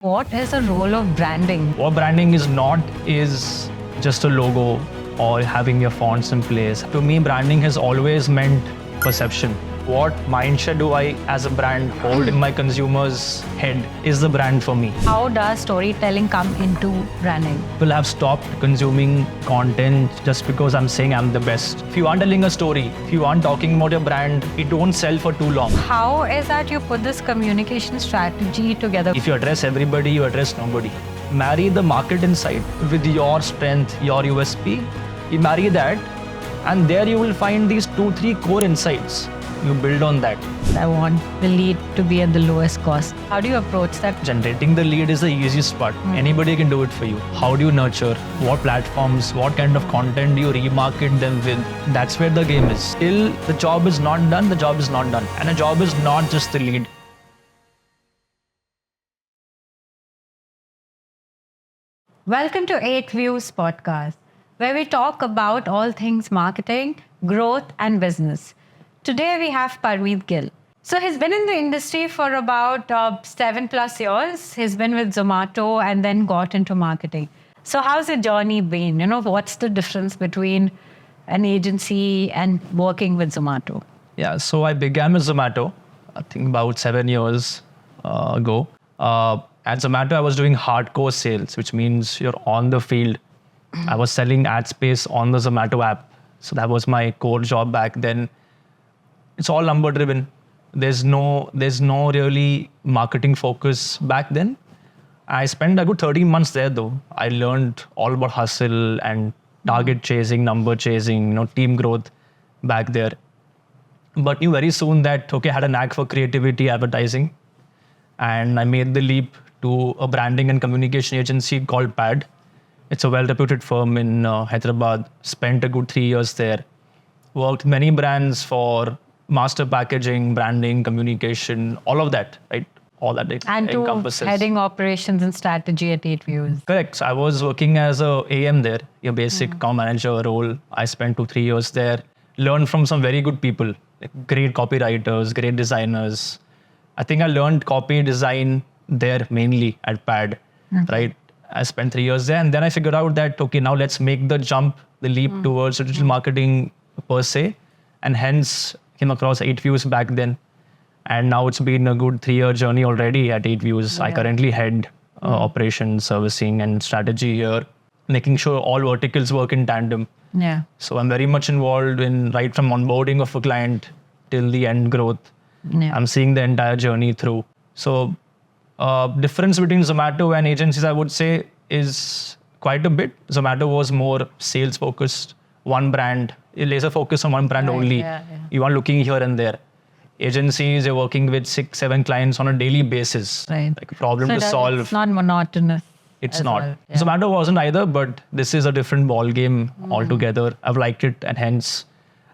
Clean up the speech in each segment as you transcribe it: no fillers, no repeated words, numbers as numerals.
What is the role of branding? What branding is just a logo or having your fonts in place. To me, branding has always meant perception. What mindset do I as a brand hold in my consumer's head is the brand for me. How does storytelling come into branding? People have stopped consuming content just because I'm saying I'm the best. If you aren't telling a story, if you aren't talking about your brand, it won't sell for too long. How is that you put this communication strategy together? If you address everybody, you address nobody. Marry the market insight with your strength, your USP. You marry that, and there you will find these 2-3 core insights. You build on that. I want the lead to be at the lowest cost. How do you approach that? Generating the lead is the easiest part. Anybody can do it for you. How do you nurture? What platforms? What kind of content do you remarket them with? That's where the game is. Till the job is not done, the job is not done. And a job is not just the lead. Welcome to 8 Views podcast, where we talk about all things marketing, growth, and business. Today we have Parmeet Gill. So he's been in the industry for about 7+ years. He's been with Zomato and then got into marketing. So how's your journey been? What's the difference between an agency and working with Zomato? Yeah, so I began with Zomato, I think about 7 years ago. At Zomato, I was doing hardcore sales, which means you're on the field. I was selling ad space on the Zomato app. So that was my core job back then. It's all number driven. There's no really marketing focus back then. I spent a good 13 months there though. I learned all about hustle and target chasing, number chasing, team growth back there. But knew very soon that, I had a knack for creativity, advertising. And I made the leap to a branding and communication agency called PAD. It's a well-reputed firm in Hyderabad. Spent a good 3 years there. Worked many brands for master packaging, branding, communication, all of that, right? All that encompasses. And heading operations and strategy at 8 Views. Correct. So I was working as a AM there, your basic account manager role. I spent 2-3 years there. Learned from some very good people, like great copywriters, great designers. I think I learned copy design there mainly at PAD, right? I spent 3 years there, and then I figured out that, now let's make the jump, the leap towards digital marketing per se, and hence came across 8 Views back then. And now it's been a good 3-year journey already at 8 Views. Yeah. I currently head operations, servicing, and strategy here, making sure all verticals work in tandem. Yeah. So I'm very much involved in right from onboarding of a client till the end growth. Yeah. I'm seeing the entire journey through. So difference between Zomato and agencies, I would say, is quite a bit. Zomato was more sales focused, one brand, laser focus on one brand only. Yeah. You are looking here and there. Agencies, you're working with 6-7 clients on a daily basis. Right. Like a problem to solve. It's not monotonous. It's not. Well. Yeah. Zomato wasn't either, but this is a different ball game altogether. I've liked it, and hence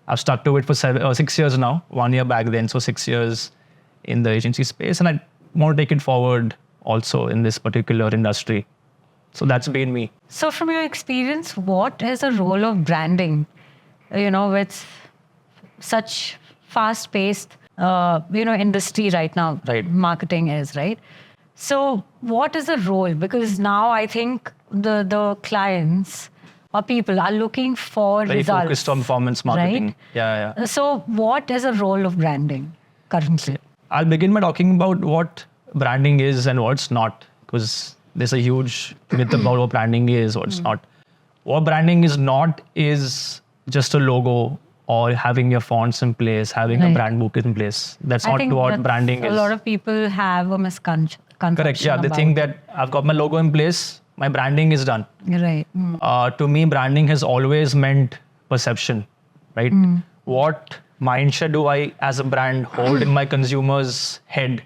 I've stuck to it for 6 years now. 1 year back then, so 6 years in the agency space, and I want to take it forward also in this particular industry. So that's been me. So from your experience, what is the role of branding? With such fast-paced, industry right now, Right. Marketing is, right? So what is the role? Because now I think the clients or people are looking for Very results. focused on performance marketing. Right? Yeah. So what is the role of branding currently? I'll begin by talking about what branding is and what's not, because there's a huge myth about what branding is, what's not. What branding is not is just a logo or having your fonts in place, having a brand book in place. That's I not think what branding is. A lot of people have a misconception. Correct. Yeah, they think that I've got my logo in place, my branding is done. Right. To me, branding has always meant perception, right? What mindset do I as a brand hold in my consumer's head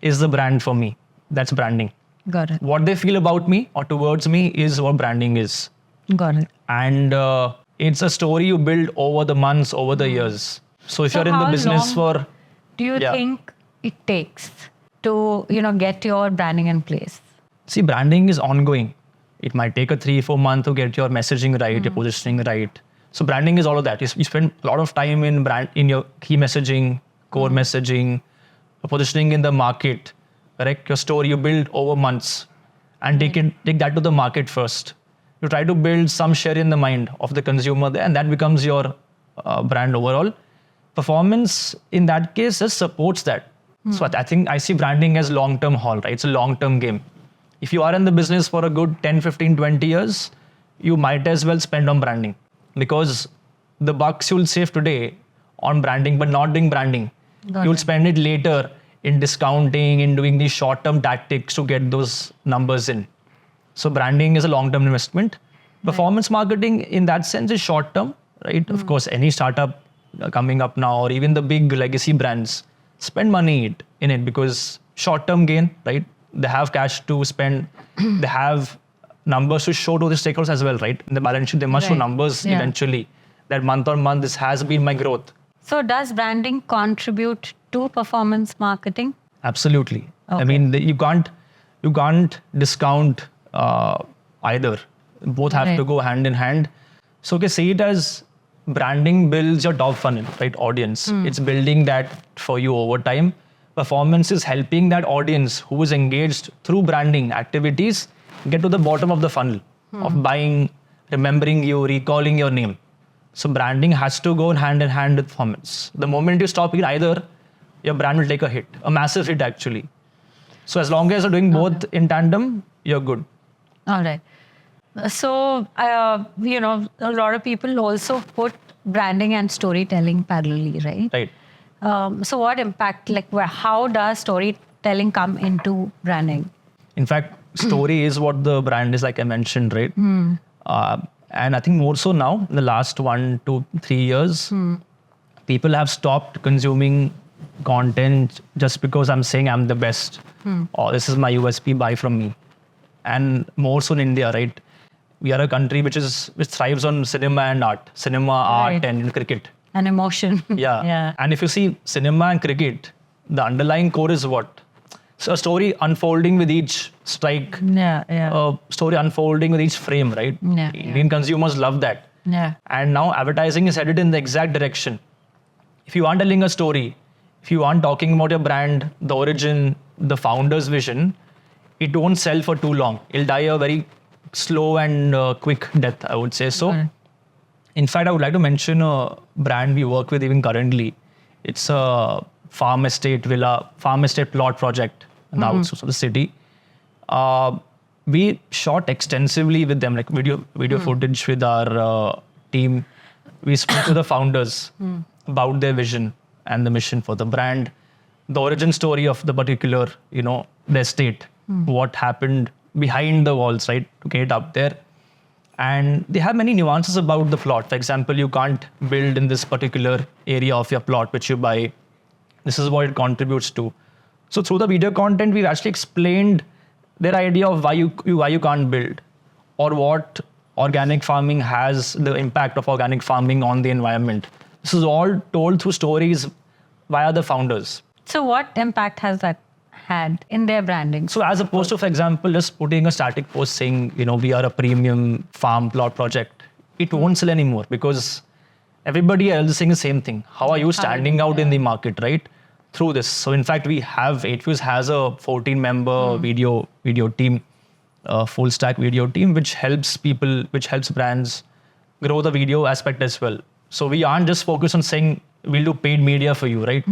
is the brand for me. That's branding. Got it. What they feel about me or towards me is what branding is. Got it. And it's a story you build over the months, over the years. So if you're in the business for... Do you think it takes to, get your branding in place? See, branding is ongoing. It might take a 3-4 months to get your messaging right, your positioning right. So branding is all of that. You spend a lot of time in your key messaging, core messaging, positioning in the market, correct? Your story you build over months and take that to the market first. You try to build some share in the mind of the consumer there, and that becomes your brand overall. Performance in that case just supports that. So I think I see branding as long-term haul, right? It's a long-term game. If you are in the business for a good 10, 15, 20 years, you might as well spend on branding, because the bucks you'll save today on branding but not doing branding, you'll spend it later in discounting, in doing these short-term tactics to get those numbers in. So branding is a long-term investment. Performance marketing in that sense is short-term, right? Of course, any startup coming up now, or even the big legacy brands, spend money in it because short-term gain, right? They have cash to spend. They have numbers to show to the stakeholders as well, right? In the balance sheet, they must show numbers eventually. That month on month, this has been my growth. So does branding contribute to performance marketing? Absolutely. Okay. I mean, you can't discount either. Both have to go hand in hand. So okay, see it as branding builds your top funnel, right? Audience. It's building that for you over time. Performance is helping that audience who is engaged through branding activities get to the bottom of the funnel of buying, remembering you, recalling your name. So branding has to go hand in hand with performance. The moment you stop it either, your brand will take a hit, a massive hit actually. So as long as you're doing both in tandem, you're good. All right. So, a lot of people also put branding and storytelling parallelly, right? Right. So what impact, how does storytelling come into branding? In fact, story is what the brand is, like I mentioned, right? And I think more so now, in the last 1 to 3 years, people have stopped consuming content just because I'm saying I'm the best, or this is my USP, buy from me. And more so in India, right? We are a country which thrives on cinema and art, art and cricket. An emotion. Yeah. And if you see cinema and cricket, the underlying core is what? So a story unfolding with each strike. A story unfolding with each frame, right? Indian consumers love that. And now advertising is headed in the exact direction. If you aren't telling a story, if you aren't talking about your brand, the origin, the founder's vision, it won't sell for too long. It'll die a very slow and quick death, I would say. So, in fact, I would like to mention a brand we work with even currently. It's a farm estate plot project in the outskirts of the city. We shot extensively with them, like video footage with our team. We spoke to the founders about their vision and the mission for the brand, the origin story of the particular, the estate, what happened behind the walls, right, to get it up there. And they have many nuances about the plot. For example, you can't build in this particular area of your plot which you buy. This is what it contributes to. So through the video content, we've actually explained their idea of why you can't build, or what organic farming has, the impact of organic farming on the environment. This is all told through stories via the founders. So what impact has that had in their branding? So as opposed to, for example, just putting a static post saying, we are a premium farm plot project, it won't sell anymore because everybody else is saying the same thing. How are you standing out in the market, right? Through this. So in fact, we have 8views has a 14-member video team, full stack video team, which helps brands grow the video aspect as well. So we aren't just focused on saying we'll do paid media for you, right?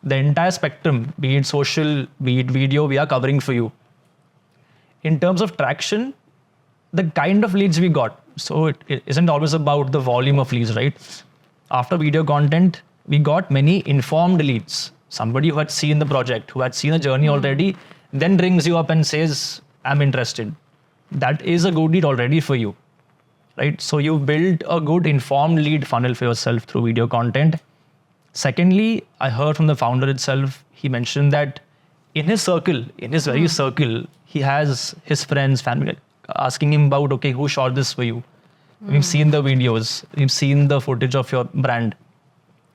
The entire spectrum, be it social, be it video, we are covering for you. In terms of traction, the kind of leads we got. So it isn't always about the volume of leads, right? After video content, we got many informed leads. Somebody who had seen the project, who had seen the journey already, then rings you up and says, I'm interested. That is a good lead already for you, right? So you've built a good informed lead funnel for yourself through video content. Secondly, I heard from the founder itself, he mentioned that in his very circle, he has his friends, family, asking him about, okay, who shot this for you? We've seen the videos, we've seen the footage of your brand.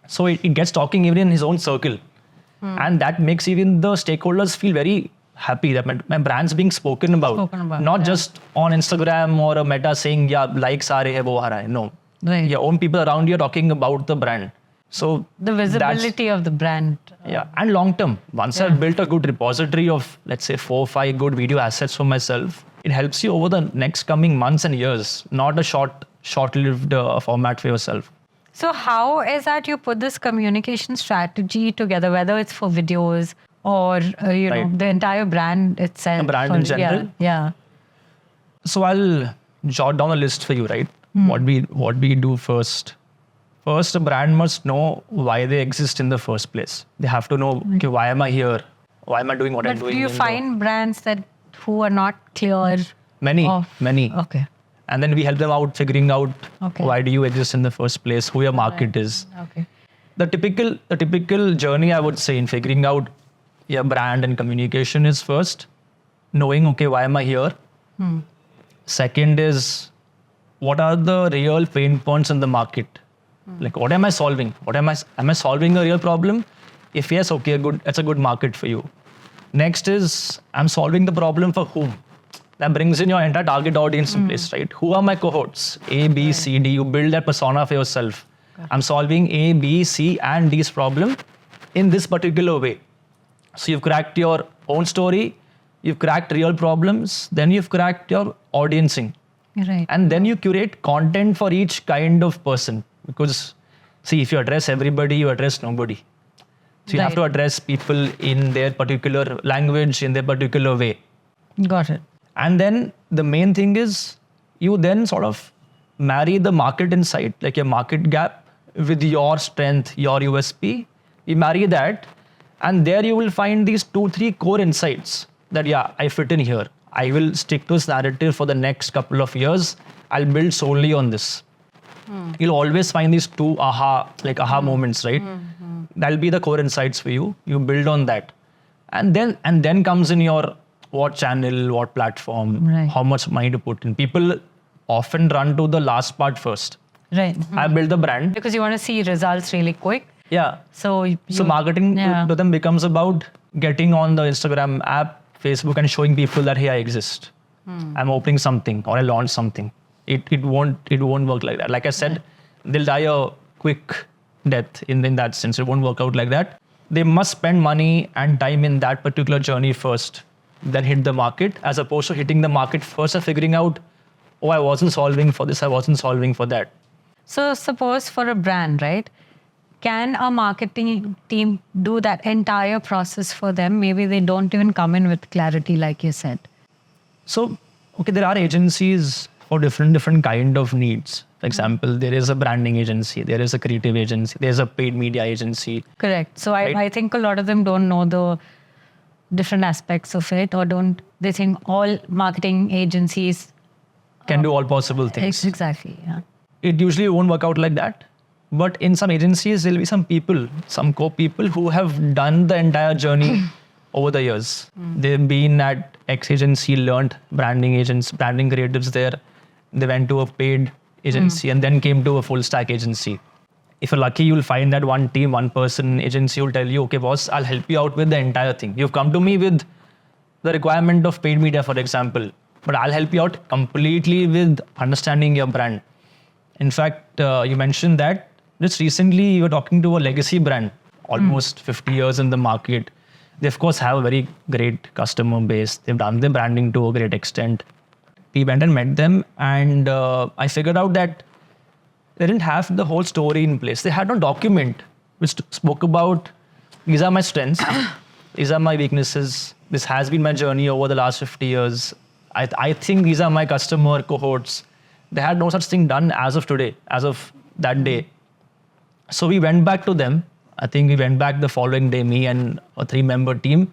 So it gets talking even in his own circle. And that makes even the stakeholders feel very happy that my brand's being spoken about. Not just on Instagram or a meta saying, likes aa rahe hai, wo aa raha hai. No. Right. Your own people around you are talking about the brand. So The visibility of the brand. yeah, and long term. Once I've built a good repository of, let's say, 4 or 5 good video assets for myself, it helps you over the next coming months and years, not a short-lived format for yourself. So how is that you put this communication strategy together, whether it's for videos or Right. the entire brand itself? A brand in general? Yeah. So I'll jot down a list for you, right? What we do first. First, a brand must know why they exist in the first place. They have to know, okay, why am I here? Why am I doing what I'm But doing? do you in the- find brands that who are not clear? Many. Okay. And then we help them out figuring out Okay. why do you exist in the first place, who your market is. Okay. The typical journey, I would say, in figuring out your brand and communication is first knowing, okay, why am I here? Second is, what are the real pain points in the market? Like, what am I solving? Am I solving a real problem? If yes, okay, that's a good market for you. Next is, I'm solving the problem for whom? That brings in your entire target audience in place, right? Who are my cohorts? A, B, C, D. You build that persona for yourself. I'm solving A, B, C, and D's problem in this particular way. So you've cracked your own story, you've cracked real problems, then you've cracked your audiencing. Right. And then you curate content for each kind of person. Because, see, if you address everybody, you address nobody. So you have to Right. address people in their particular language, in their particular way. Got it. And then the main thing is you then sort of marry the market insight, like your market gap, with your strength, your USP. You marry that, and there you will find these 2-3 core insights that, yeah, I fit in here. I will stick to this narrative for the next couple of years. I'll build solely on this. You'll always find these 2 aha moments, right? That'll be the core insights for you. You build on that. And then comes in your what channel, what platform, Right. how much money to put in. People often run to the last part first. Right. I build the brand. Because you want to see results really quick. Yeah. So So marketing yeah. to them becomes about getting on the Instagram app, Facebook, and showing people that, hey, I exist. I'm opening something or I launched something. It won't work like that. Like I said, they'll die a quick death in that sense. It won't work out like that. They must spend money and time in that particular journey first, then hit the market, as opposed to hitting the market first and figuring out, oh, I wasn't solving for this, I wasn't solving for that. So suppose for a brand, right? Can a marketing team do that entire process for them? Maybe they don't even come in with clarity, like you said. So, okay, there are agencies for different kind of needs. For example, there is a branding agency, there is a creative agency, there's a paid media agency. Correct. So Right. I think a lot of them don't know the different aspects of it, or they think all marketing agencies. Can do all possible things. Exactly. Yeah. It usually won't work out like that. But in some agencies, there'll be some people, some co-people who have done the entire journey over the years. They've been at X agency, learned branding creatives there. They went to a paid agency and then came to a full stack agency. If you're lucky, you'll find that one team, one person agency will tell you, okay, boss, I'll help you out with the entire thing. You've come to me with the requirement of paid media, for example, but I'll help you out completely with understanding your brand. In fact, you mentioned that just recently you were talking to a legacy brand, almost 50 years in the market. They, of course, have a very great customer base. They've done their branding to a great extent. We went and met them, and I figured out that they didn't have the whole story in place. They had no document which spoke about, these are my strengths, these are my weaknesses, this has been my journey over the last 50 years. I think these are my customer cohorts. They had no such thing done as of today, as of that day. So we went back to them. I think we went back the following day, me and a 3-member team.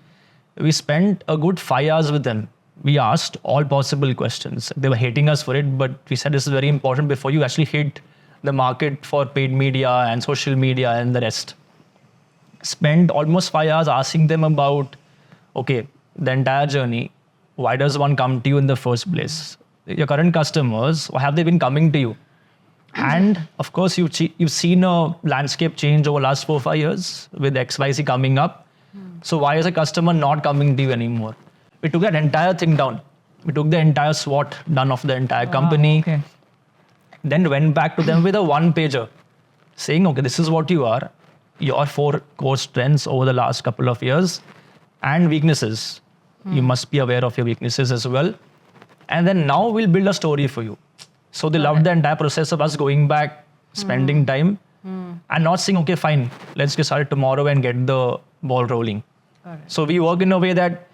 We spent a good 5 hours with them. We asked all possible questions. They were hating us for it, but we said this is very important before you actually hit the market for paid media and social media and the rest. Spent almost 5 hours asking them about, okay, the entire journey. Why does one come to you in the first place? Your current customers, why have they been coming to you? And of course, you've seen a landscape change over the last 4 or 5 years with XYZ coming up. So why is a customer not coming to you anymore? We took that entire thing down. We took the entire SWOT done of the entire company. Okay. Then went back to them with a 1-pager saying, okay, this is what you are, your 4 core strengths over the last couple of years, and weaknesses. You must be aware of your weaknesses as well. And then now we'll build a story for you. So they loved the entire process of us going back, spending time, and not saying, okay, fine, let's get started tomorrow and get the ball rolling. So we work in a way that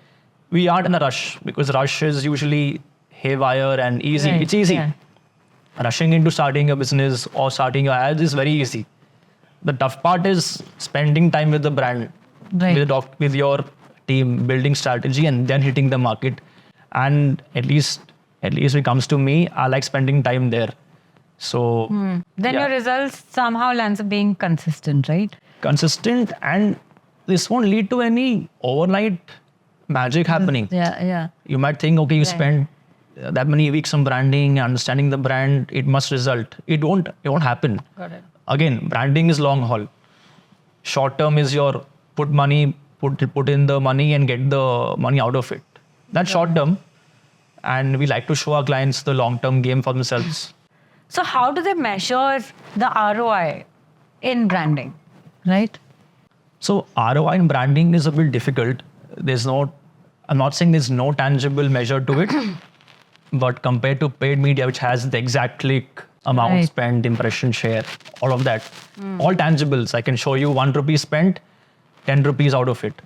we aren't in a rush, because rush is usually haywire and easy. Right, It's easy. yeah. Rushing into starting a business or starting your ads is very easy. The tough part is spending time with the brand, Right. with your team, building strategy, and then hitting the market. And at least when it comes to me, I like spending time there. So Then yeah, your results somehow lands up being consistent, right? consistent, and this won't lead to any overnight magic happening. Yeah. You might think, okay, you Right. spend that many weeks on branding, understanding the brand, it must result. It won't happen. Got it. Again, branding is long haul. Short term is your put in the money and get the money out of it. That's short term. And we like to show our clients the long term game for themselves. So how do they measure the ROI in branding, right? So ROI in branding is a bit difficult. I'm not saying there's no tangible measure to it, but compared to paid media, which has the exact click, amount Right. spent, impression share, all of that, all tangibles. I can show you 1 rupee spent, 10 rupees out of it.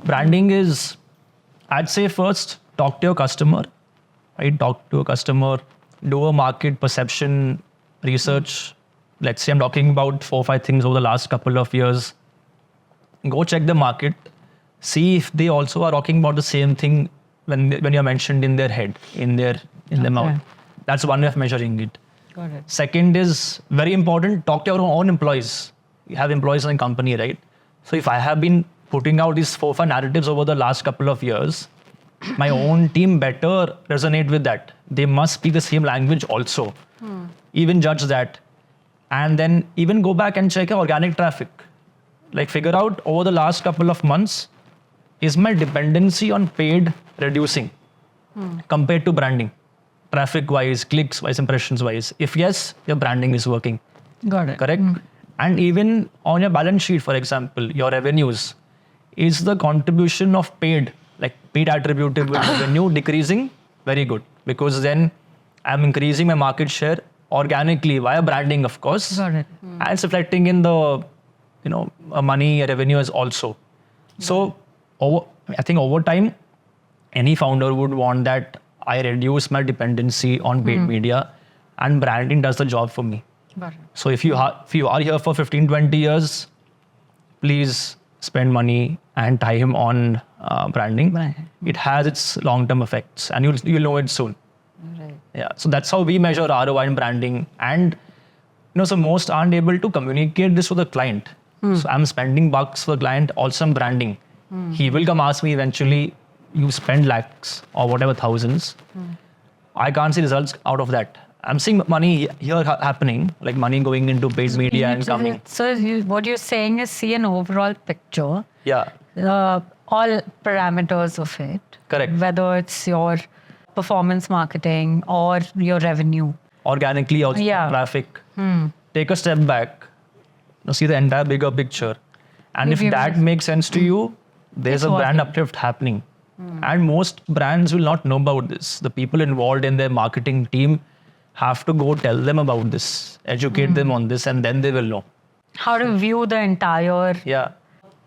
Branding is, I'd say first, talk to your customer, right? Talk to a customer, do a market perception research. Let's say I'm talking about 4 or 5 things over the last couple of years. Go check the market, see if they also are talking about the same thing when you're mentioned in their head, in their mouth. That's one way of measuring it. Got it. Second is very important, talk to your own employees. You have employees in the company, right? So if I have been putting out these 4 or 5 narratives over the last couple of years, my own team better resonate with that. They must speak the same language also. Even judge that. And then even go back and check your organic traffic. Like figure out over the last couple of months, is my dependency on paid reducing compared to branding? Traffic wise, clicks wise, impressions wise. If yes, your branding is working. Got it. Correct? And even on your balance sheet, for example, your revenues, is the contribution of paid attributable revenue decreasing? Very good. Because then I'm increasing my market share organically via branding, of course. Got it. And it's reflecting in the money revenue as also. So I think over time, any founder would want that I reduce my dependency on paid media, and branding does the job for me. Got it. So if you are here for 15, 20 years, please spend money and time on branding. Right. It has its long-term effects, and you'll know it soon. Right. Yeah. So that's how we measure ROI in branding. And so most aren't able to communicate this with the client. So I'm spending bucks for the client, also I'm branding. He will come ask me eventually, you spend lakhs or whatever thousands. I can't see results out of that. I'm seeing money here happening, like money going into paid media and coming. So what you're saying is see an overall picture, Yeah, all parameters of it. Correct. Whether it's your performance marketing or your revenue. organically also Yeah. traffic. Take a step back, see the entire bigger picture. And if Review that it. makes sense to you, there's It's a brand working. uplift happening. And most brands will not know about this. The people involved in their marketing team have to go tell them about this, educate them on this, and then they will know. How to view the entire, Yeah,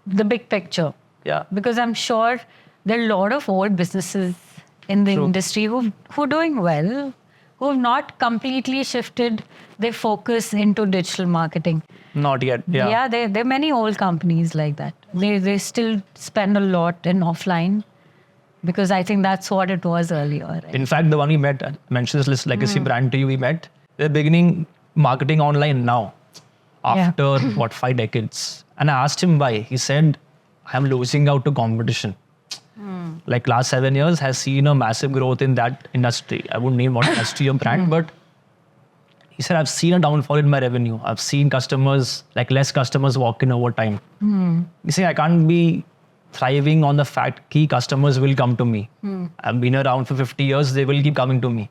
the big picture. yeah, Because I'm sure there are a lot of old businesses in the True. industry who are doing well, who have not completely shifted their focus into digital marketing. not yet. Yeah. There are many old companies like that. They still spend a lot in offline because I think that's what it was earlier. Right? In fact, the one we met, I mentioned this legacy brand to you, we met, they're beginning marketing online now after 5 decades. And I asked him why. He said, I'm losing out to competition. Like last 7 years has seen a massive growth in that industry. I wouldn't name what industry or brand, but he said, I've seen a downfall in my revenue. I've seen less customers walk in over time. You see, I can't be thriving on the fact key customers will come to me. I've been around for 50 years, they will keep coming to me.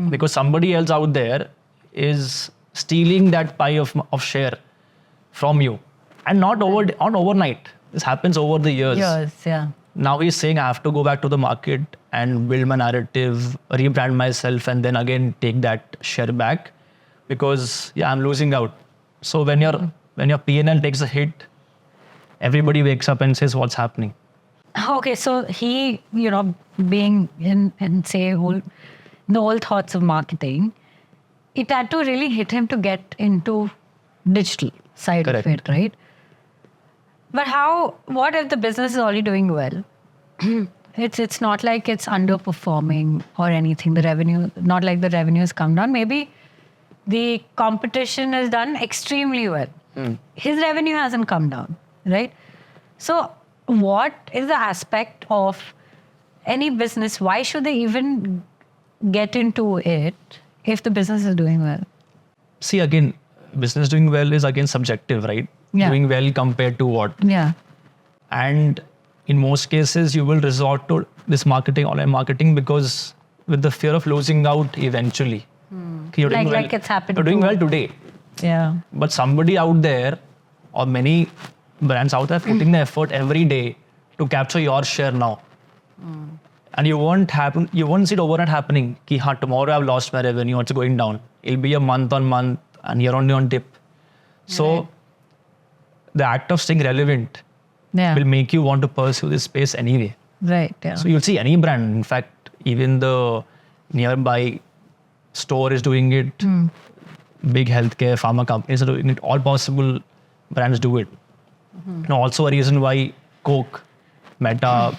Because somebody else out there is stealing that pie of share from you. And not overnight. This happens over the years. Yours, yeah. Now he's saying I have to go back to the market and build my narrative, rebrand myself, and then again take that share back because I'm losing out. So when your P&L takes a hit, everybody wakes up and says, what's happening? Okay, so he, being in say the old thoughts of marketing, it had to really hit him to get into digital side Correct. of it, right? But what if the business is already doing well? It's not like it's underperforming or anything. Not like the revenue has come down. Maybe the competition has done extremely well. His revenue hasn't come down, right? So what is the aspect of any business? Why should they even get into it if the business is doing well? See, again, business doing well is again subjective, right? Yeah. Doing well compared to what? Yeah. And in most cases, you will resort to this online marketing, because with the fear of losing out eventually. Okay, you're doing Like it's happened You're doing to- well today, Yeah. but somebody out there, or many brands out there, putting the effort every day to capture your share now. And you won't see it overnight happening. Ki, tomorrow I've lost my revenue, it's going down. It'll be a month on month and year on dip. So Right. the act of staying relevant Yeah. will make you want to pursue this space anyway. Right. Yeah. So you'll see any brand, in fact, even the nearby store is doing it. Big healthcare, pharma companies are doing it. All possible brands do it. Now, also a reason why Coke, Meta,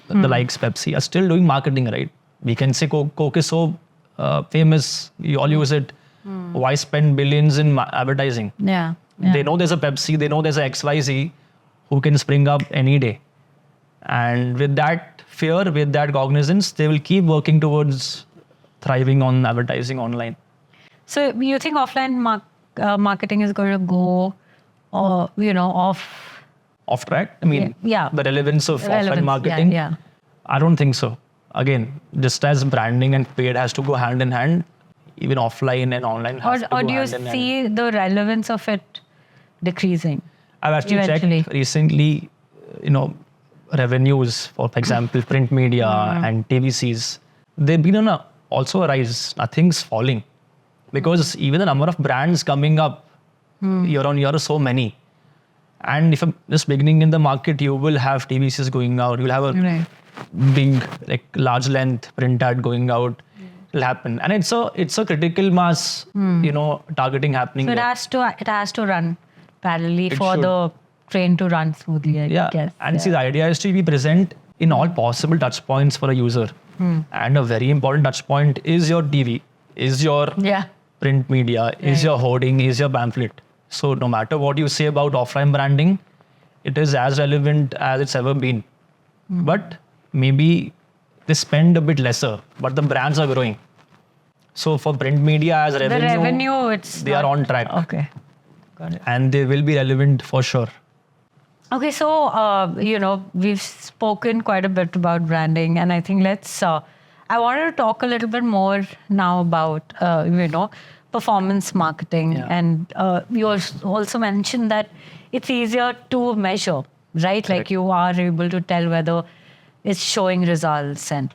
the likes Pepsi are still doing marketing, right? We can say Coke is so famous, you all use it. Why spend billions in advertising? Yeah. They know there's a Pepsi, they know there's a XYZ who can spring up any day. And with that fear, with that cognizance, they will keep working towards thriving on advertising online. So you think offline marketing is going to go, off? Off track? I mean, Yeah. the relevance of offline marketing? Yeah. I don't think so. Again, just as branding and paid has to go hand in hand, even offline and online has to Or go do you hand in hand. see the relevance of it decreasing? I've actually eventually? checked recently, revenues for example, print media and TVCs. They've been on also a rise. Nothing's falling. Because even the number of brands coming up year on year are so many. And if I'm just beginning in the market, you will have TVCs going out. You'll have a Right. big, large length print ad going out. It'll happen. And it's a critical mass, targeting happening. So there. it has to run parallelly It for should. the train to run smoothly, I guess. And see, the idea is to be present in all possible touch points for a user. And a very important touch point is your TV, is your Yeah. print media, is your hoarding, is your pamphlet. So no matter what you say about offline branding, it is as relevant as it's ever been. But maybe they spend a bit lesser, but the brands are growing. So for print media as The revenue, it's they are not- on track. Okay. Got it. And they will be relevant for sure. Okay, so, we've spoken quite a bit about branding, and I think I wanted to talk a little bit more now about, performance marketing. Yeah. And you also mentioned that it's easier to measure, right? Correct. Like you are able to tell whether it's showing results and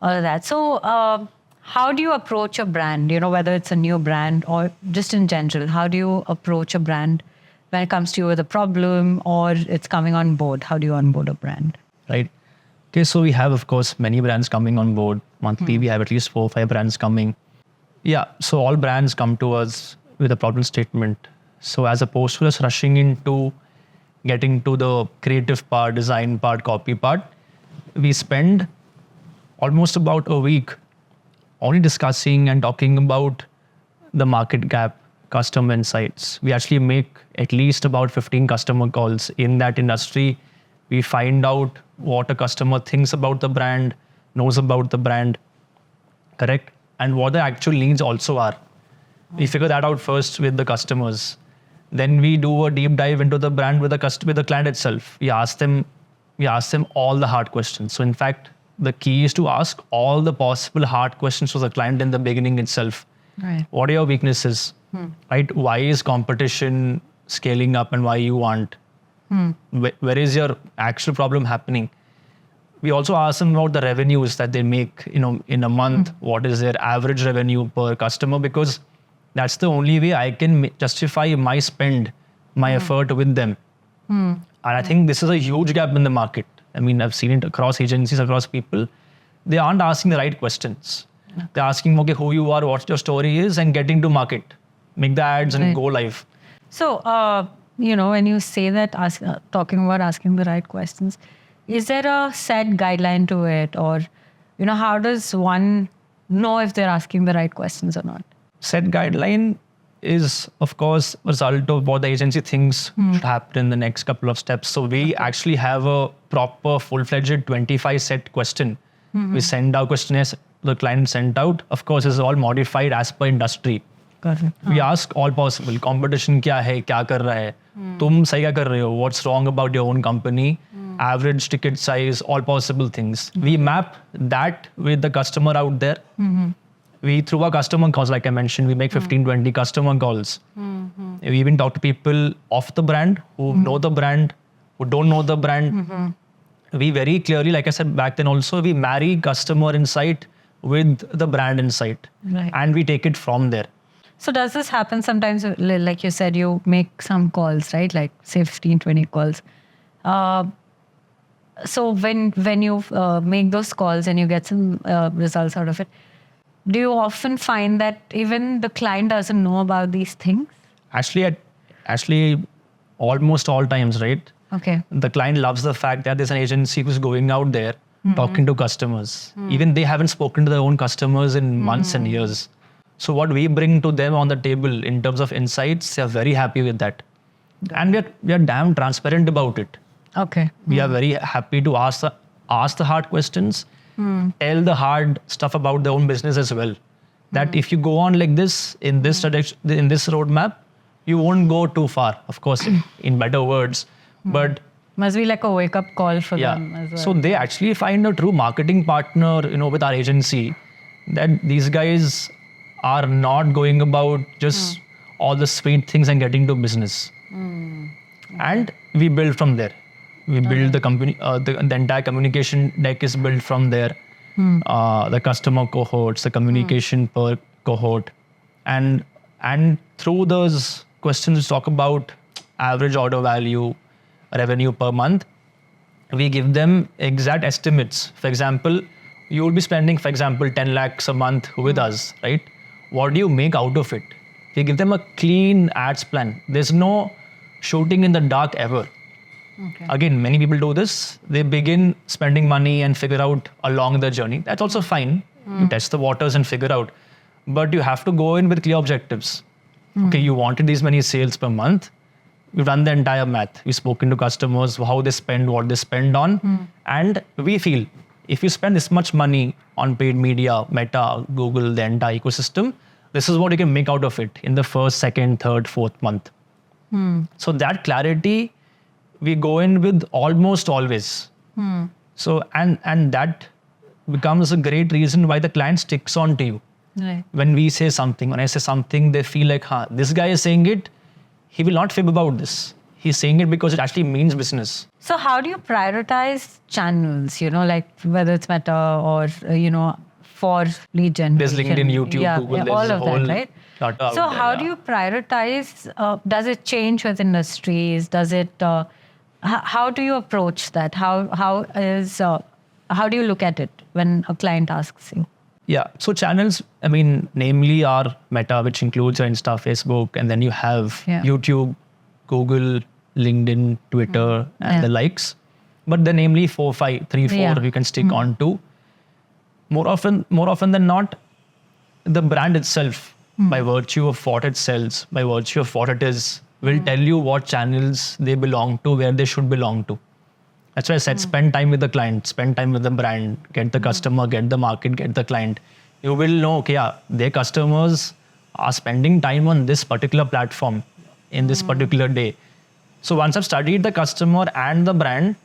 all of that. So how do you approach a brand, whether it's a new brand or just in general? How do you approach a brand when it comes to you with a problem or it's coming on board? How do you onboard a brand? Right. Okay, so we have, of course, many brands coming on board. Monthly, we have at least 4 or 5 brands coming. Yeah, so all brands come to us with a problem statement. So as opposed to us rushing into getting to the creative part, design part, copy part, we spend almost about a week only discussing and talking about the market gap, customer insights. We actually make at least about 15 customer calls in that industry. We find out what a customer thinks about the brand, knows about the brand, correct? And what the actual needs also are. We figure that out first with the customers. Then we do a deep dive into the brand with the client itself. We ask them all the hard questions. So in fact, the key is to ask all the possible hard questions to the client in the beginning itself. Right. What are your weaknesses? right? Why is competition scaling up and why you want? Where is your actual problem happening? We also ask them about the revenues that they make, in a month. What is their average revenue per customer? Because that's the only way I can justify my spend, my effort with them. And I think this is a huge gap in the market. I mean, I've seen it across agencies, across people. They aren't asking the right questions. They're asking, okay, who you are, what your story is, and getting to market, make the ads and go live. So, when you say that, talking about asking the right questions, is there a set guideline to it? Or, how does one know if they're asking the right questions or not? Set guideline is, of course, a result of what the agency thinks should happen in the next couple of steps. So we actually have a proper full-fledged 25 set question. We send out questionnaires, the client sent out. Of course, it's all modified as per industry. Got it. We ask all possible. Competition kya hai? Kya kar raha hai? Tum sahi kya kar rahe ho? What's wrong about your own company? Average ticket size, all possible things. We map that with the customer out there. We, through our customer calls, like I mentioned, we make 15, 20 customer calls. We even talk to people of the brand, who know the brand, who don't know the brand. We very clearly, like I said back then also, we marry customer insight with the brand insight. Right. And we take it from there. So does this happen sometimes, like you said, you make some calls, right? Like say 15, 20 calls. So when you make those calls and you get some results out of it, do you often find that even the client doesn't know about these things? Actually, almost all times, right? Okay. The client loves the fact that there's an agency who's going out there talking to customers. Even they haven't spoken to their own customers in months and years. So what we bring to them on the table in terms of insights, they're very happy with that. And we are damn transparent about it. Okay. We are very happy to ask the hard questions, tell the hard stuff about their own business as well. That if you go on like this, in this direction, in this roadmap, you won't go too far. Of course, in better words, but must be like a wake-up call for them as well. So they actually find a true marketing partner, with our agency, that these guys are not going about just all the sweet things and getting to business. And we build from there. We build the company, the entire communication deck is built from there. The customer cohorts, the communication per cohort. And through those questions, talk about average order value, revenue per month. We give them exact estimates. For example, you will be spending, 10 lakhs a month with us, right? What do you make out of it? We give them a clean ads plan. There's no shooting in the dark ever. Okay. Again, many people do this. They begin spending money and figure out along the journey. That's also fine. You test the waters and figure out. But you have to go in with clear objectives. Okay, you wanted these many sales per month. We've done the entire math. We've spoken to customers, how they spend, what they spend on. And we feel if you spend this much money on paid media, Meta, Google, the entire ecosystem, this is what you can make out of it in the first, second, third, fourth month. So that clarity, we go in with almost always. So, and that becomes a great reason why the client sticks on to you. Right. When we say something, when I say something, they feel like, this guy is saying it, he will not fib about this. He's saying it because it actually means business. So how do you prioritize channels, like whether it's Meta or, for lead generation? There's LinkedIn, YouTube, Google, there's all a of whole that, right? data out So there, how do you prioritize? Does it change with industries? Does it? How do you approach that? How do you look at it when a client asks you? Yeah, so channels, namely are Meta, which includes your Insta, Facebook, and then you have YouTube, Google, LinkedIn, Twitter, and the likes. But then namely 4, 5, 3, 4 you can stick on to. More often than not, the brand itself, by virtue of what it sells, by virtue of what it is, will tell you what channels they belong to, where they should belong to. That's why I said spend time with the client, spend time with the brand, get the customer, get the market, get the client. You will know, their customers are spending time on this particular platform in this particular day. So once I've studied the customer and the brand,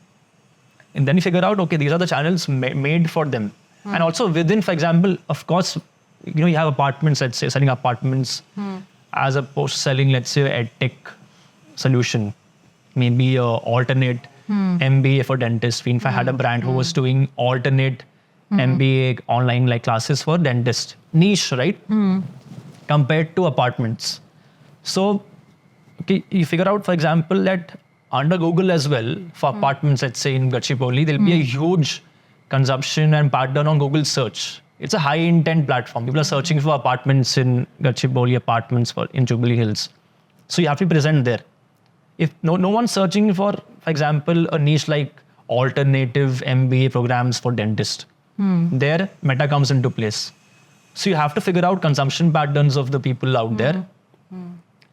and then you figure out, these are the channels made for them. And also within, for example, of course, you have apartments, let's say, selling apartments. as opposed to selling, let's say, a tech solution, maybe a alternate MBA for dentists. In fact, I had a brand who was doing alternate MBA online like classes for dentists. Niche, right? Compared to apartments. So okay, you figure out, for example, that under Google as well, for apartments, let's say in Gachipoli, there'll be a huge consumption and pattern on Google search. It's a high intent platform. People are searching for apartments in Gachipoli, apartments in Jubilee Hills. So you have to be present there. If no one's searching for example, a niche like alternative MBA programs for dentists, there Meta comes into place. So you have to figure out consumption patterns of the people out there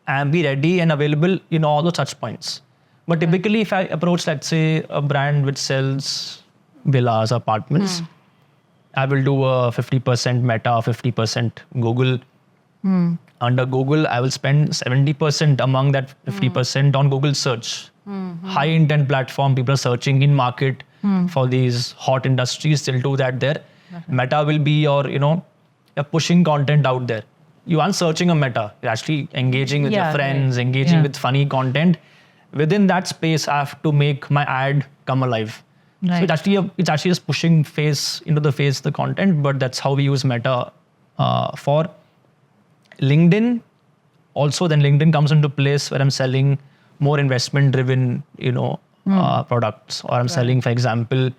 and be ready and available in all the touch points. But typically, if I approach, let's say, a brand which sells villas, apartments, I will do a 50% Meta, 50% Google. Under Google, I will spend 70% among that 50% on Google search. High intent platform, people are searching in market for these hot industries. They'll do that there. Meta will be your, you're pushing content out there. You aren't searching a Meta. You're actually engaging with your friends, engaging with funny content. Within that space, I have to make my ad come alive. So it's actually just pushing the content, but that's how we use Meta for LinkedIn. Also, then LinkedIn comes into place where I'm selling more investment driven, products, or I'm selling, for example,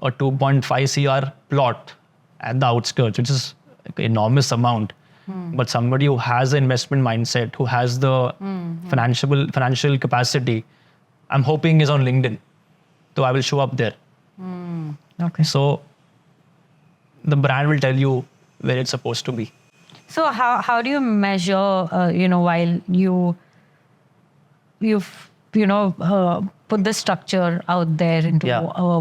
a 2.5 CR plot at the outskirts, which is like an enormous amount. But somebody who has the investment mindset, who has the financial capacity, I'm hoping is on LinkedIn. So I will show up there. Okay. So the brand will tell you where it's supposed to be. So how do you measure, while you've put the structure out there into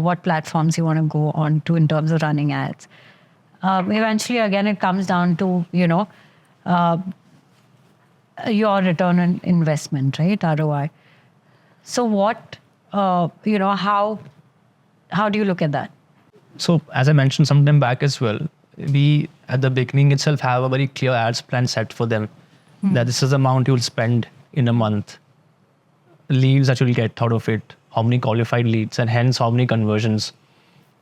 what platforms you want to go on to in terms of running ads? Eventually, again, it comes down to, your return on investment, right? ROI. So what, how do you look at that? So as I mentioned some time back as well, we at the beginning itself have a very clear ads plan set for them, that this is the amount you'll spend in a month, leads that you'll get out of it, how many qualified leads, and hence how many conversions.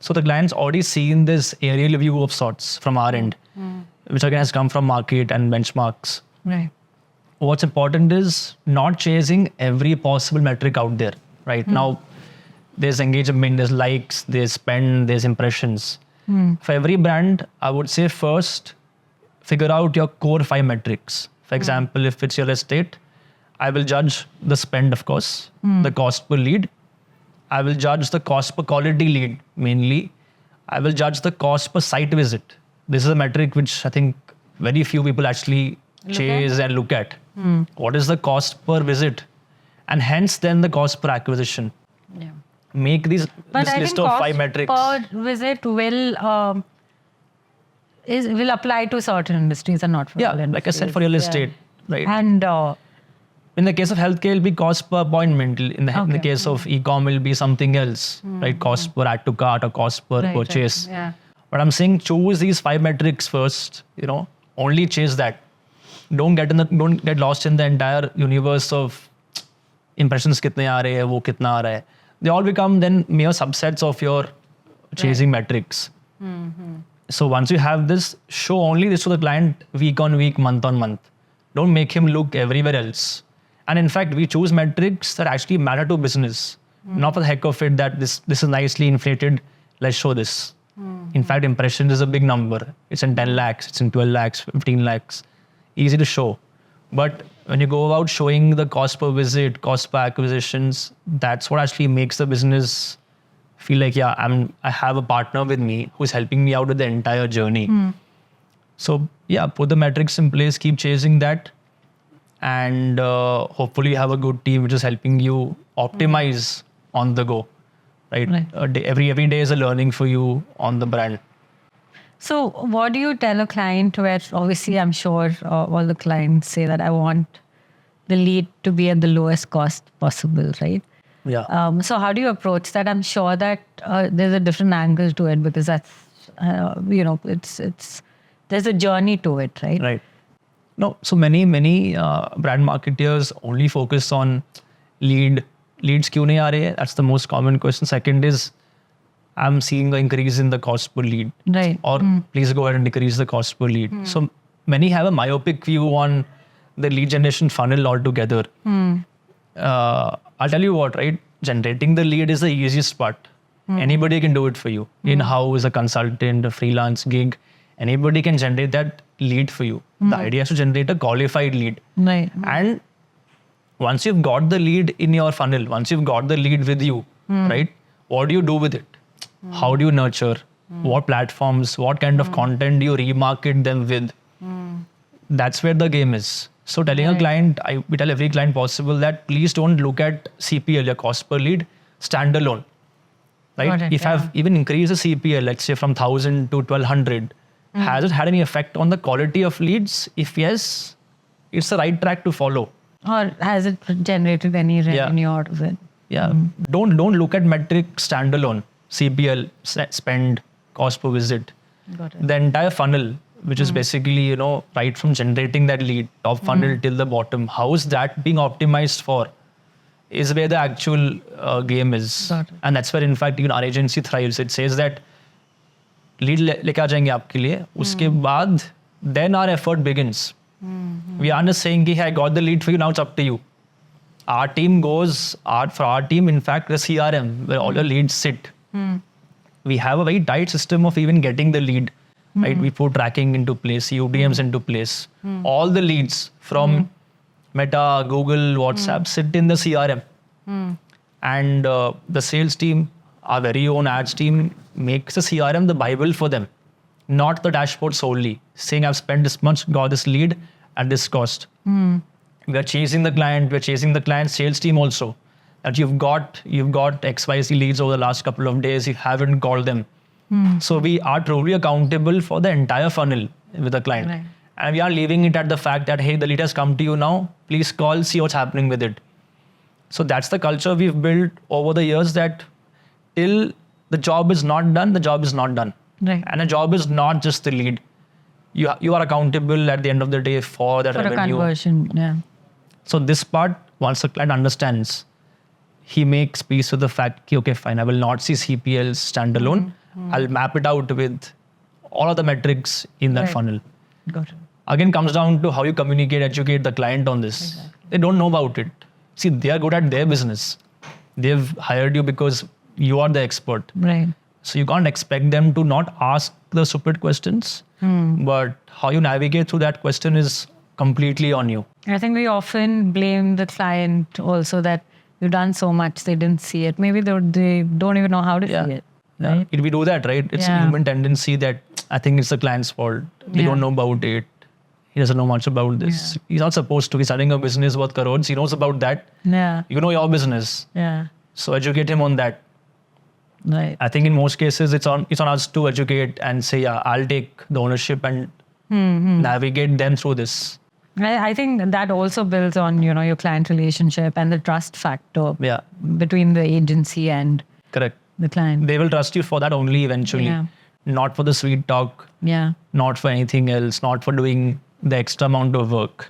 So the client's already seen this aerial view of sorts from our end, which again has come from market and benchmarks. Right. What's important is not chasing every possible metric out there. Right now, there's engagement, there's likes, there's spend, there's impressions. For every brand, I would say first, figure out your core 5 metrics. For example, if it's real estate, I will judge the spend, of course, the cost per lead. I will judge the cost per quality lead mainly. I will judge the cost per site visit. This is a metric which I think very few people actually chase and look at. What is the cost per visit? And hence then the cost per acquisition. Yeah. Make this list of 5 metrics. Per visit will apply to certain industries and not for all industries. Like I said, for real estate, right? And in the case of healthcare, it'll be cost per appointment. In the case of e-com, it'll be something else, right? Cost per add to cart or cost per purchase. Right. Yeah. But I'm saying choose these 5 metrics first. Only chase that. Don't get lost in the entire universe of impressions kitne aa rahe hai, wo kitna aa raha hai. They all become then mere subsets of your chasing metrics. So once you have this, show only this to the client week on week, month on month. Don't make him look everywhere else. And in fact, we choose metrics that actually matter to business. Not for the heck of it that this is nicely inflated, let's show this. In fact, impressions is a big number. It's in 10 lakhs, it's in 12 lakhs, 15 lakhs. Easy to show. But when you go about showing the cost per visit, cost per acquisitions, that's what actually makes the business feel like, I have a partner with me who's helping me out with the entire journey. So put the metrics in place, keep chasing that. And hopefully you have a good team which is helping you optimize on the go. Right? Every day is a learning for you on the brand. So what do you tell a client where obviously I'm sure all the clients say that I want the lead to be at the lowest cost possible, right? Yeah. So how do you approach that? I'm sure that there's a different angle to it because that's, there's a journey to it, right? Right. No, so many brand marketers only focus on leads क्यों नहीं आ रहे हैं? That's the most common question. Second is, I'm seeing an increase in the cost per lead. Right. Or please go ahead and decrease the cost per lead. So many have a myopic view on the lead generation funnel altogether. I'll tell you what, right? Generating the lead is the easiest part. Anybody can do it for you. In-house, a consultant, a freelance gig, anybody can generate that lead for you. The idea is to generate a qualified lead. Right. And once you've got the lead in your funnel, once you've got the lead with you, right? What do you do with it? How do you nurture? What platforms? What kind of content do you remarket them with? That's where the game is. So telling a client, we tell every client possible that please don't look at CPL, your cost per lead, standalone. Right? Got it, If I've even increased the CPL, let's say from 1,000 to 1,200, has it had any effect on the quality of leads? If yes, it's the right track to follow. Or has it generated any revenue out of it? Yeah. Don't look at metric standalone. CPL, spend, cost per visit. Got it. The entire funnel, which is basically, right from generating that lead, top funnel till the bottom, how is that being optimized for? Is where the actual game is. Got it. And that's where, in fact, even our agency thrives. It says that lead लेके आ जाएंगे आपके लिए, उसके बाद, then our effort begins. We aren't just saying, hey, I got the lead for you, now it's up to you. Our team goes, for our team, in fact, the CRM, where all your leads sit. We have a very tight system of even getting the lead. Right? We put tracking into place, UDMs into place. All the leads from Meta, Google, WhatsApp sit in the CRM. And the sales team, our very own ads team, makes the CRM the Bible for them, not the dashboard solely. Saying I've spent this much, got this lead at this cost. We are chasing the client, we're chasing the client sales team also. That you've got XYZ leads over the last couple of days, you haven't called them. So we are truly accountable for the entire funnel with the client. Right. And we are leaving it at the fact that, hey, the lead has come to you now, please call, see what's happening with it. So that's the culture we've built over the years, that till the job is not done, the job is not done. Right. And a job is not just the lead. You are accountable at the end of the day for that For a revenue. conversion, yeah. So this part, once the client understands, he makes peace with the fact, okay, fine, I will not see CPL standalone. I'll map it out with all of the metrics in that Right. funnel. Got it. Again, comes down to how you communicate, educate the client on this. Exactly. They don't know about it. See, they are good at their business. They've hired you because you are the expert. Right. So you can't expect them to not ask the stupid questions, but how you navigate through that question is completely on you. I think we often blame the client also that you've done so much, they didn't see it. Maybe they don't even know how to see it. Right? We do that, right? It's a human tendency that I think it's the client's fault. They don't know about it. He doesn't know much about this. He's not supposed to be starting a business worth crores. He knows about that. Yeah. You know your business. Yeah. So educate him on that. Right. I think in most cases it's on us to educate and say, yeah, I'll take the ownership and navigate them through this. I think that also builds on, your client relationship and the trust factor Yeah, between the agency and correct. the client. They will trust you for that only eventually. Yeah. Not for the sweet talk, Yeah. not for anything else, not for doing the extra amount of work.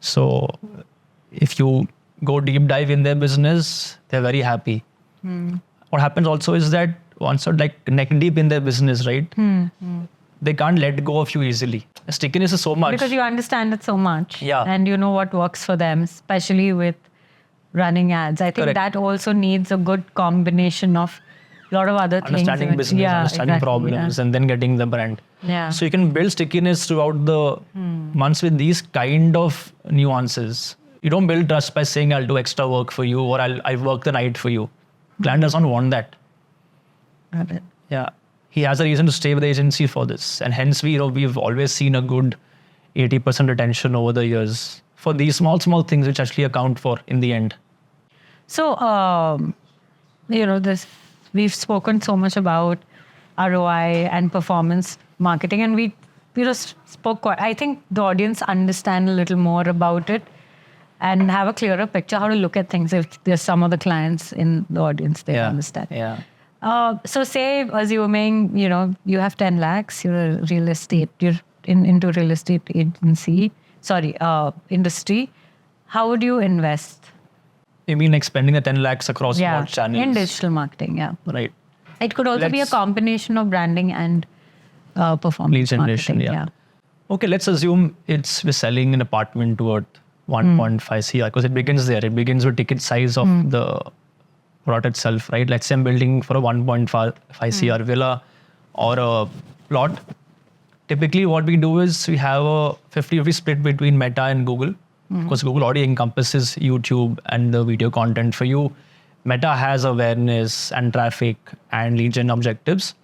So if you go deep dive in their business, they're very happy. What happens also is that once you're like neck deep in their business, right? They can't let go of you easily. Stickiness is so much. Because you understand it so much. Yeah. And you know what works for them, especially with running ads. I think Correct. that also needs a good combination of a lot of other Understanding things. business, understanding problems, and then getting the brand. Yeah. So you can build stickiness throughout the months with these kind of nuances. You don't build trust by saying I'll do extra work for you or I'll work the night for you. Client does not want that. Got it. Yeah. He has a reason to stay with the agency for this. And hence we've always seen a good 80% retention over the years for these small things which actually account for in the end. So, we've spoken so much about ROI and performance marketing, and we spoke quite. I think the audience understand a little more about it and have a clearer picture how to look at things. If there's some of the clients in the audience, they understand. Yeah. So say, assuming, you have 10 lakhs, you're a real estate, you're into real estate industry, how would you invest? You mean like spending the 10 lakhs across what channels? In digital marketing, yeah. Right. It could also be a combination of branding and performance Lead generation, marketing. yeah. Okay, let's assume we're selling an apartment worth 1.5 CR because it begins there. It begins with ticket size of the product itself, right? Let's say I'm building for a 1.5 CR villa or a plot. Typically, what we do is we have a 50-50 split between Meta and Google because Google already encompasses YouTube and the video content for you. Meta has awareness and traffic and lead gen objectives.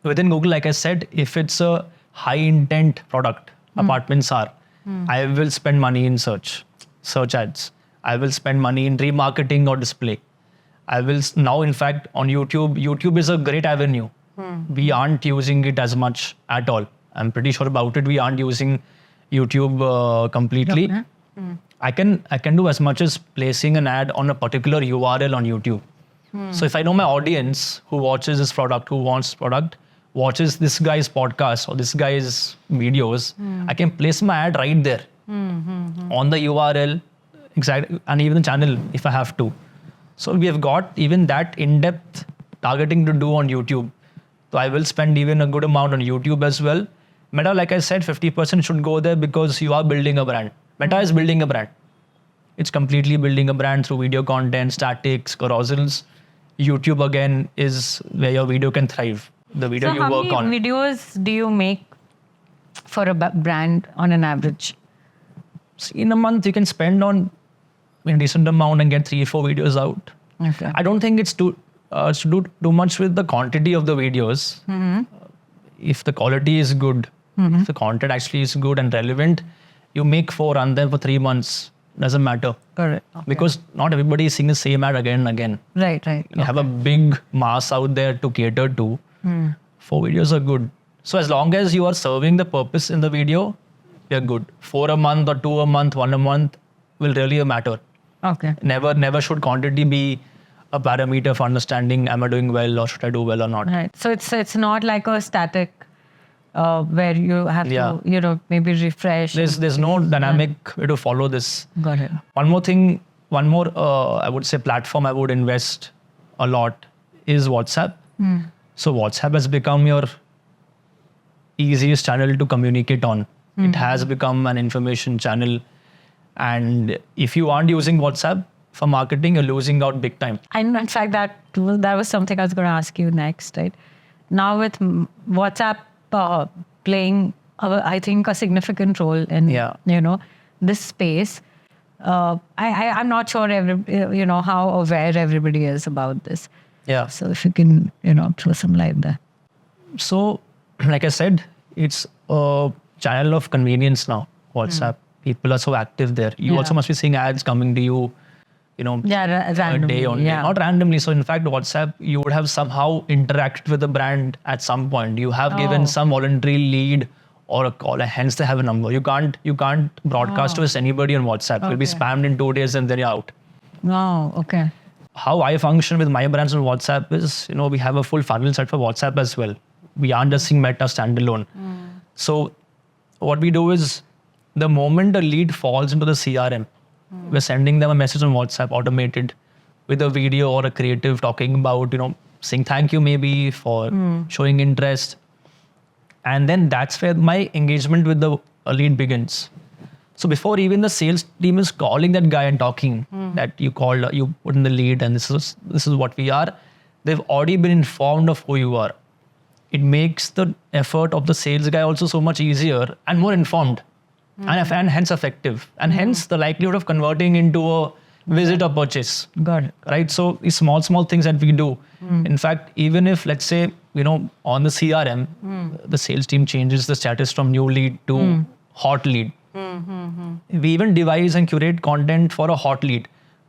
Within Google, like I said, if it's a high intent product, apartments are, I will spend money in search ads. I will spend money in remarketing or display. I will now, in fact, on YouTube is a great avenue. We aren't using it as much at all. I'm pretty sure about it. We aren't using YouTube completely. I can do as much as placing an ad on a particular URL on YouTube. So if I know my audience who watches this product, who wants product, watches this guy's podcast or this guy's videos, I can place my ad right there on the URL, exactly, and even the channel if I have to. So we have got even that in-depth targeting to do on YouTube. So I will spend even a good amount on YouTube as well. Meta, like I said, 50% should go there because you are building a brand. Meta is building a brand. It's completely building a brand through video content, statics, carousels. YouTube again is where your video can thrive. The video you work on. So how many videos do you make for a brand on an average? In a month, you can spend on a decent amount and get 3-4 videos out. Okay. I don't think it's to do too much with the quantity of the videos. If the quality is good, if the content actually is good and relevant, you make 4, run them for 3 months. Doesn't matter. Correct. Okay. Because not everybody is seeing the same ad again and again. Right. You have a big mass out there to cater to. 4 videos are good. So as long as you are serving the purpose in the video, you're good. 4 a month or 2 a month, 1 a month will really matter. Okay. Never should quantity be a parameter for understanding am I doing well or should I do well or not. Right. So it's not like a static where you have to maybe refresh. There's no dynamic way to follow this. Got it. One more I would say platform I would invest a lot is WhatsApp. So WhatsApp has become your easiest channel to communicate on. It has become an information channel. And if you aren't using WhatsApp for marketing, you're losing out big time. And in fact, that was something I was going to ask you next, right? Now with WhatsApp playing, I think, a significant role in this space, I'm not sure how aware everybody is about this. Yeah. So if you can throw some light there. So, like I said, it's a channel of convenience now. WhatsApp. People are so active there. You also must be seeing ads coming to you, randomly, a day on day. Not randomly. So in fact, WhatsApp, you would have somehow interacted with the brand at some point. You have given some voluntary lead or a call, and hence they have a number. You can't broadcast to anybody on WhatsApp. You'll be spammed in 2 days and then you're out. Oh, okay. How I function with my brands on WhatsApp is, we have a full funnel set for WhatsApp as well. We aren't just seeing Meta standalone. So what we do is the moment a lead falls into the CRM, we're sending them a message on WhatsApp automated with a video or a creative talking about, saying thank you maybe for showing interest. And then that's where my engagement with the lead begins. So before even the sales team is calling that guy and talking that you called, you put in the lead and this is what we are, they've already been informed of who you are. It makes the effort of the sales guy also so much easier and more informed and hence effective. And hence the likelihood of converting into a visit or purchase. Got it. Right? So these small things that we do. In fact, even if let's say, on the CRM, the sales team changes the status from new lead to hot lead. We even devise and curate content for a hot lead.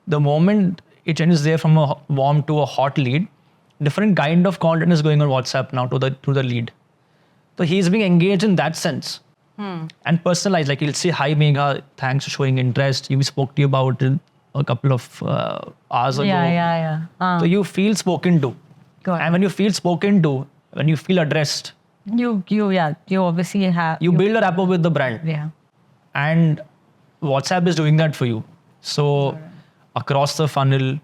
The moment it changes there from a warm to a hot lead, different kind of content is going on WhatsApp now to the lead. So he's being engaged in that sense. And personalized, like he'll say, hi Megha, thanks for showing interest. We spoke to you about it a couple of hours ago. So you feel spoken to. And when you feel spoken to, when you feel addressed, You obviously have. You build a rapport with the brand. Yeah. And WhatsApp is doing that for you. So across the funnel,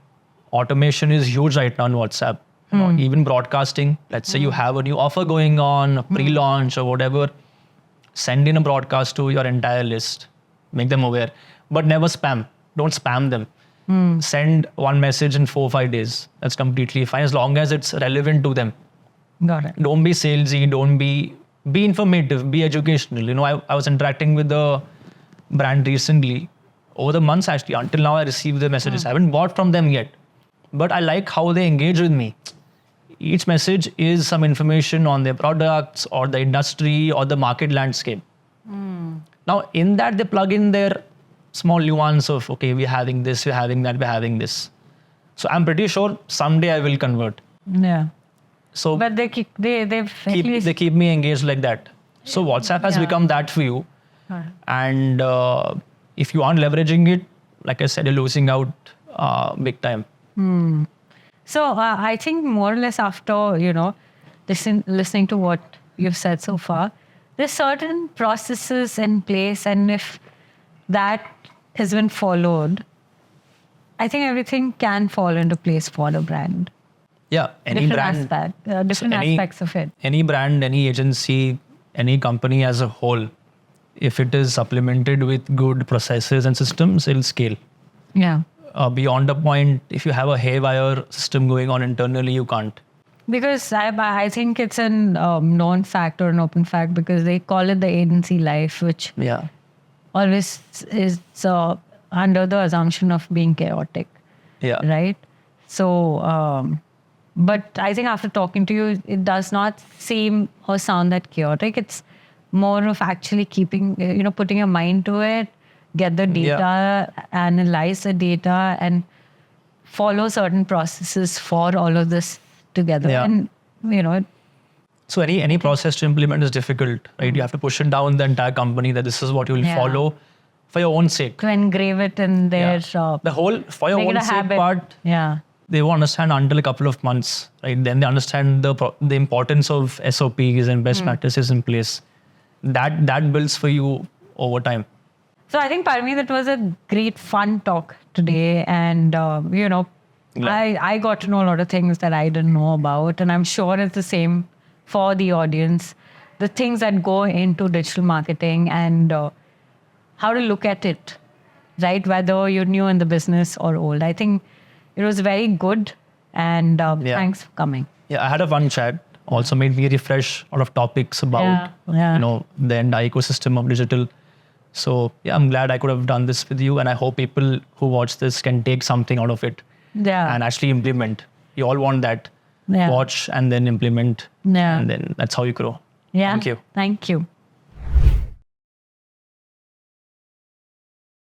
automation is huge right now on WhatsApp. You know, even broadcasting. Let's say you have a new offer going on, a pre-launch or whatever. Send in a broadcast to your entire list. Make them aware. But never spam. Don't spam them. Send one message in 4 or 5 days. That's completely fine as long as it's relevant to them. Got it. Don't be salesy. Don't be informative. Be educational. You know, I was interacting with the brand recently. Over the months, actually, until now, I received the messages. I haven't bought from them yet. But I like how they engage with me. Each message is some information on their products or the industry or the market landscape. Now, in that, they plug in their small nuance of, okay, we're having this, we're having that, we're having this. So I'm pretty sure someday I will convert. Yeah. So But they keep they've at least they keep me engaged like that. So WhatsApp has become that for you. And if you aren't leveraging it, like I said, you're losing out big time. So I think more or less after, listening to what you've said so far, there's certain processes in place, and if that has been followed, I think everything can fall into place for the brand. Yeah, any Different brand, different aspects of it. any brand, any agency, any company as a whole, if it is supplemented with good processes and systems, it'll scale. Yeah. Beyond a point, if you have a haywire system going on internally, you can't. Because I think it's a known fact or an open fact, because they call it the agency life, which Yeah. always is under the assumption of being chaotic, Yeah. right? So, but I think after talking to you, it does not seem or sound that chaotic. It's more of actually keeping, putting your mind to it, get the data, analyze the data, and follow certain processes for all of this together. Yeah. And, So any process to implement is difficult, right? You have to push it down the entire company that this is what you will follow for your own sake. to engrave it in their The whole for your make it own a sake habit. part, Yeah. they won't understand until a couple of months, right? Then they understand the importance of SOPs and best practices in place. That builds for you over time. So I think, Parmeet, it was a great fun talk today. And, I got to know a lot of things that I didn't know about. And I'm sure it's the same for the audience. The things that go into digital marketing and how to look at it, right? Whether you're new in the business or old. I think it was very good. And thanks for coming. Yeah, I had a fun chat. Also made me refresh a lot of topics about the entire ecosystem of digital. So yeah, I'm glad I could have done this with you, and I hope people who watch this can take something out of it and actually implement. You all want that. Yeah. Watch and then implement, Yeah. and then that's how you grow. Yeah. Thank you. Thank you.